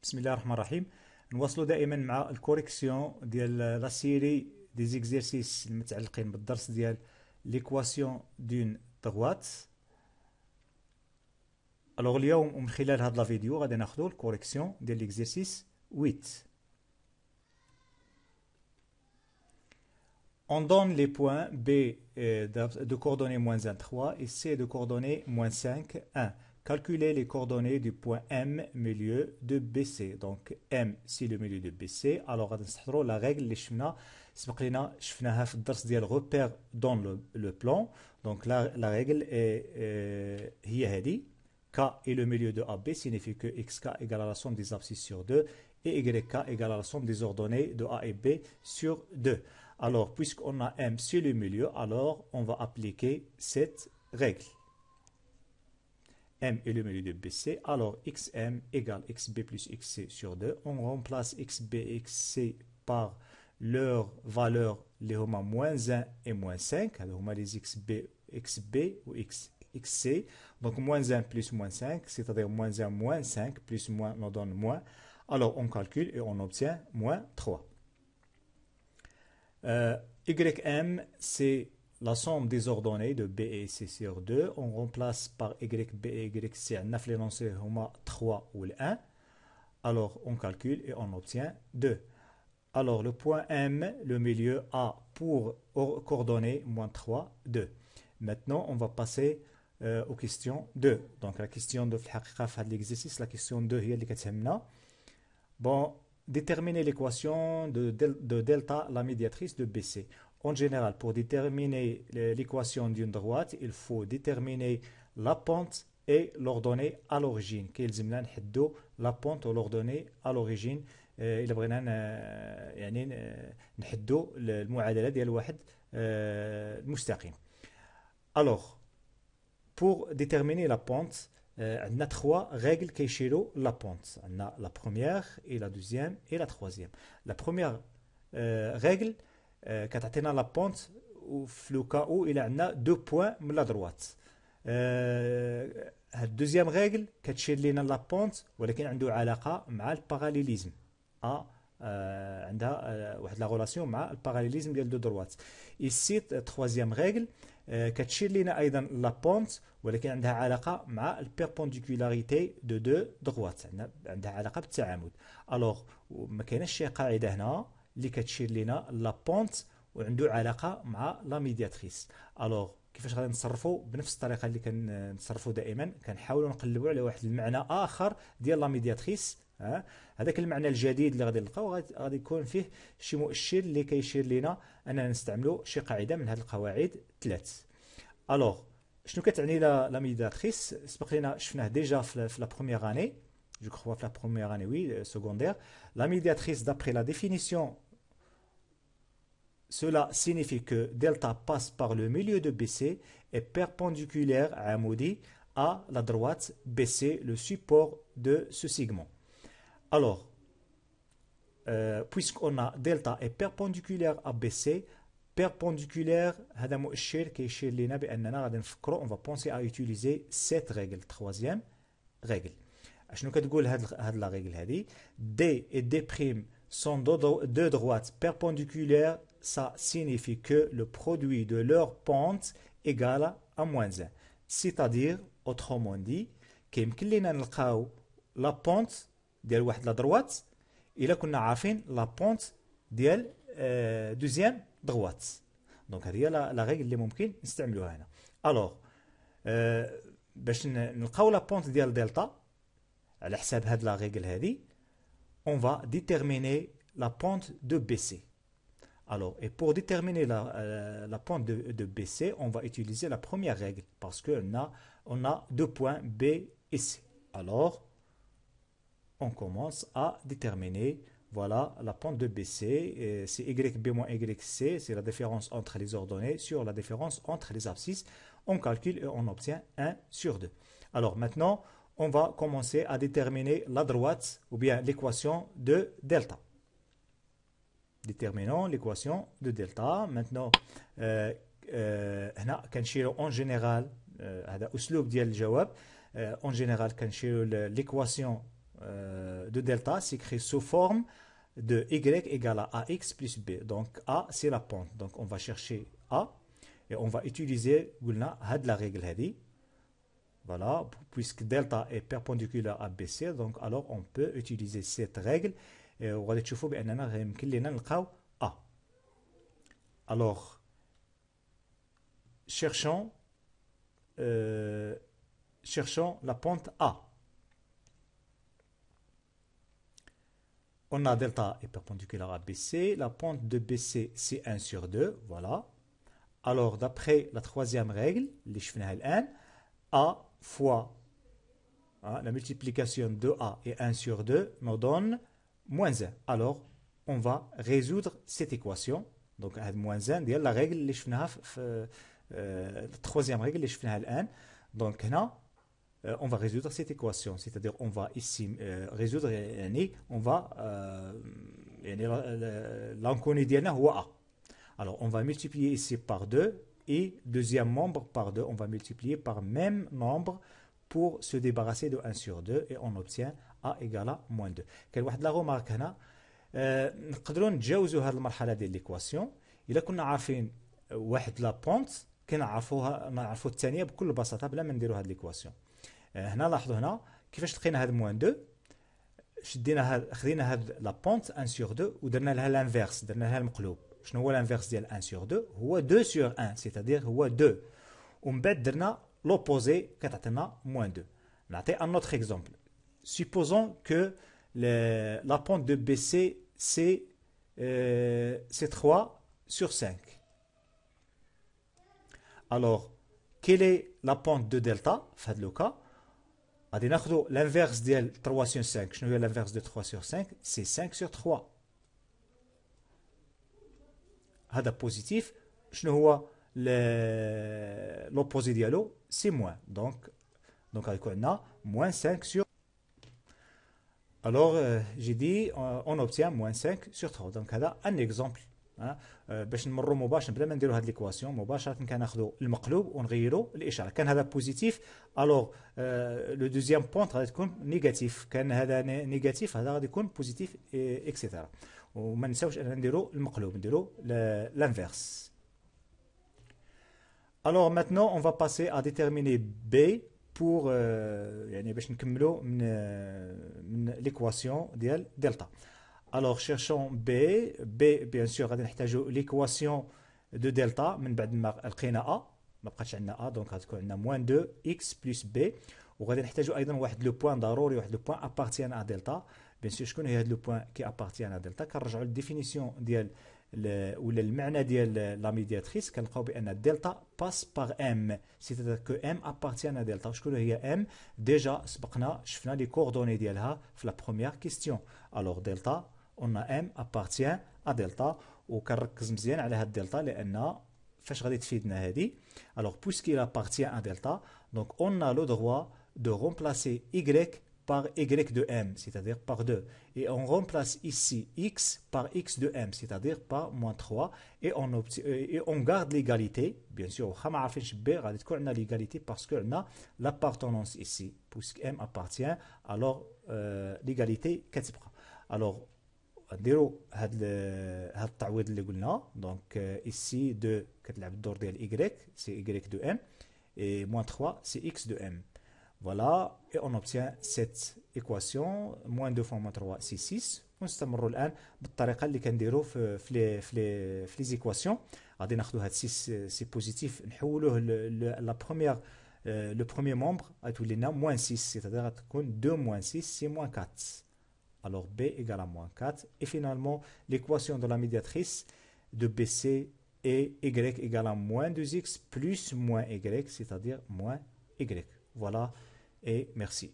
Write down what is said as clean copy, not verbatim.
بسم الله الرحمن الرحيم. نواصلوا دائما مع الكوريكسيون ديال لا سيري دي زيكزيرسيس المتعلقين بالدرس ديال ليكواسيون دون دروات. الوغ اليوم ومن خلال هذا الفيديو غادي ناخذوا الكوريكسيون ديال ليكزيرسيس 8. On donne les points B de coordonnées moins 1, 3 et C de coordonnées moins 5, 1. Calculer les coordonnées du point M milieu de BC. Donc M c'est le milieu de BC. Alors غادي نستحضروا la règle اللي سبق لنا شفناها في الدرس ديال repère dans le plan. Donc la règle est هي هذه. K est le milieu de AB signifie que XK égale à la somme des abscisses sur 2 et YK égale à la somme des ordonnées de A et B sur 2. Alors, puisqu'on a M sur le milieu, alors on va appliquer cette règle. M est le milieu de BC, alors XM égale XB plus XC sur 2. On remplace XB et XC par leur valeur, les homa moins 1 et moins 5. Alors, on a les XB ou XC. Donc, moins 1 plus moins 5, c'est-à-dire moins 1 moins 5, plus moins nous donne moins. Alors, on calcule et on obtient moins 3. YM, c'est la somme des ordonnées de B et C sur 2. On remplace par YB et YC. On a fait l'énoncé 3 ou le 1. Alors, on calcule et on obtient 2. Alors, le point M, le milieu A pour coordonnées moins 3, 2. Maintenant, on va passer aux questions 2. Donc, la question de l'exercice, la question 2, هي اللي كتهمنا. Bon, déterminer l'équation de delta, la médiatrice de BC. En général, pour déterminer l'équation d'une droite, il faut déterminer la pente et l'ordonnée à l'origine. كيلزمنا نحدوا la pente ou l'ordonnée à l'origine. إلا بغينا يعني نحدوا المعادلة ديال واحد المستقيم. Alors, pour déterminer la pente, on a 3 règles qui échirent la pente. On a la première et la deuxième et la troisième. La première règle, quand on a la pente, في le cas où il y a 2 points من la droite. La deuxième règle, كتشير لنا la pente ولكن عنده علاقة مع الباراليليزم. عندها واحد لا relation مع الباراليليزم ديال 2 droites. Ici, la troisième règle, كتشير لنا ايضا لا بونت ولكن عندها علاقه مع البيربونديكولاريتي دو 2 دغوات، عندها علاقه بالتعامد. الوغ ما كايناش شي قاعده هنا اللي كتشير لنا لا بونت وعنده علاقه مع لا ميدياتريس. الوغ كيفاش غادي نتصرفوا؟ بنفس الطريقه اللي كنتصرفوا دائما، كنحاولوا نقلبوا على واحد المعنى اخر ديال لا ميدياتريس. هذاك المعنى الجديد اللي غادي نلقاو غادي يكون فيه شي مؤشر اللي كيشير لنا اننا نستعملوا شي قاعده من هذه القواعد 3. الوغ شنو كتعني لا ميدياتريس؟ سبق لنا شفناه ديجا في لا بروميير اني، جو كخوا في لا بروميير اني وي سكوندير. لا ميدياتريس d'après la définition, cela signifie que delta passe par le milieu de BC est perpendiculaire عمودي à la droite BC, le support de ce segment. Alors, puisqu'on a delta est perpendiculaire à BC, perpendiculaire, هذا مؤشر كيشير لنا بأننا غادي نفكروا, on va penser à utiliser cette règle, troisième règle. شنو كتقول هاد la règle هذه؟ D et D' sont deux droites perpendiculaires, ça signifie que le produit de leur pente égale à moins 1. C'est-à-dire, autrement dit, كيمكن لنا نلقاو la pente ديال واحد لا دروات الا كنا عارفين لا بونت ديال دوزيام دروات. دونك هذه هي لا ريغل اللي ممكن نستعملوها هنا. الوغ باش نلقاو لا بونت ديال دلتا على حساب هاد لا ريغل هذه، on va déterminer la pente de BC. Alors, et pour déterminer la pente de BC, on va utiliser la première règle parce qu'on a 2 points B et C. Alors, on commence à déterminer, voilà, la pente de BC, c'est YB moins YC, c'est la différence entre les ordonnées sur la différence entre les abscisses. On calcule et on obtient 1 sur 2. Alors maintenant, on va commencer à déterminer la droite ou bien l'équation de delta. Déterminons l'équation de delta. Maintenant, هنا كنشيرو en général هذا أسلوب ديال الجواب. En général كنشيرو l'équation de delta s'écrit sous forme de y égale à ax plus b. Donc a, c'est la pente. Donc on va chercher a et on va utiliser la règle. Voilà, puisque delta est perpendiculaire à BC, donc alors on peut utiliser cette règle. Et on va تشوفوا بأننا يمكن لنا نلقاو A. Alors, cherchons la pente A. On a delta est perpendiculaire à BC. La pente de BC, c'est 1 sur 2. Voilà. Alors, d'après la troisième règle, A fois la multiplication de A et 1 sur 2 nous donne moins 1. Alors, on va résoudre cette équation. Donc, moins 1, c'est la règle la troisième règle. Donc, là, on va résoudre cette équation. C'est-à-dire, on va ici résoudre, on va l'inconnu ديالنا هو A. Alors, on va multiplier ici par 2 et deuxième membre par 2. On va multiplier par même nombre pour se débarrasser de 1 sur 2 et on obtient A égale à moins 2. كاين واحد لا غومارك هنا نقدروا نتجاوزوا هذه المرحله ديال ليكواسيون الا كنا عارفين واحد لا بونت نعرفوا الثانيه بكل بساطه بلا ما نديروا هذه ليكواسيون. هنا لاحظوا هنا كيفاش لقينا هذا موان 2 شدينا خدينا هذه لا بونت 1 sur 2 ودرنا لها لانفيرس درنا لها المقلوب. شنو هو لانفيرس ديال 1 sur 2 هو 2 sur 1 c'est-à-dire هو 2 ومن بعد درنا l'opposé كتعطينا moins 2. نعطي un autre exemple. Supposons que la pente de BC c'est 3 sur 5. Alors, quelle est la pente de delta في هذا le cas? غادي ناخذوا l'inverse ديال 3 sur 5. شنو هي l'inverse de 3 sur 5? C'est 5 sur 3. هذا positif. شنو هو l'opposé ديالو? C'est moins. Donc غادي يكون عندنا moins 5 sur. Alors, j'ai dit, on obtient moins 5 sur 3. Donc, هذا un exemple. باش نمروا مباشره بلا ما نديروا هذه ليكواسيون مباشره كناخذوا المقلوب ونغيروا الاشاره. كان هذا بوزيتيف الوغ لو دوزيام بونت غادي تكون نيجاتيف. كان هذا نيجاتيف هذا غادي يكون بوزيتيف اكسيتيرا. وما نساوش اننا نديروا المقلوب نديروا l'inverse. Alors maintenant on va passer à déterminer B pour يعني باش نكملوا من l'équation ديال دلتا. Alors, cherchons B. B, bien sûr, غادي نحتاجوا l'équation de delta من بعد ما لقينا A. ما بقاتش عندنا A, donc غتكون عندنا moins 2x plus B. وغادي نحتاجوا أيضا واحد لو بوان ضروري واحد لو بوان appartient à delta. Bien sûr, شكون هي هذا لو بوان qui appartient à delta؟ كنرجعوا للديفينيسيون ديال ولا المعنى ديال لا ميدياتريس كنلقاو بأن delta passe par M. C'est-à-dire que M appartient à delta. شكون هي M؟ déjà سبقنا شفنا لي كوردوني ديالها في la première question. Alors delta on a M appartient à delta وكنركز مزيان على هاد delta لأن فاش غادي تفيدنا هادي. Alors puisqu'il appartient à delta, donc on a le droit de remplacer Y par Y de M, c'est-à-dire par 2. Et on remplace ici X par X de M, c'est-à-dire par moins 3. Et on garde l'égalité. Bien sûr, on a l'égalité parce qu'on a l'appartenance ici. Puisque M appartient, alors l'égalité كتبقى. Alors, نديرو هاد التعويض اللي قلنا. Donc ici 2 كتلعب الدور ديال Y, c'est Y de M. Et moins 3, c'est X de M. Voilà, et on obtient cette équation. Moins 2 fois moins 3, c'est 6. ونستمروا الآن بالطريقة اللي كنديروا في les équations. غادي ناخذوا هاد 6 سي بوزيتيف نحولوه لا بروميير le premier membre غتولي لنا moins 6, c'est-à-dire غتكون 2 moins 6, c'est moins 4. Alors B égale à moins 4. Et finalement, l'équation de la médiatrice de BC est Y égale à moins 2x plus moins Y, c'est-à-dire moins Y. Voilà et merci.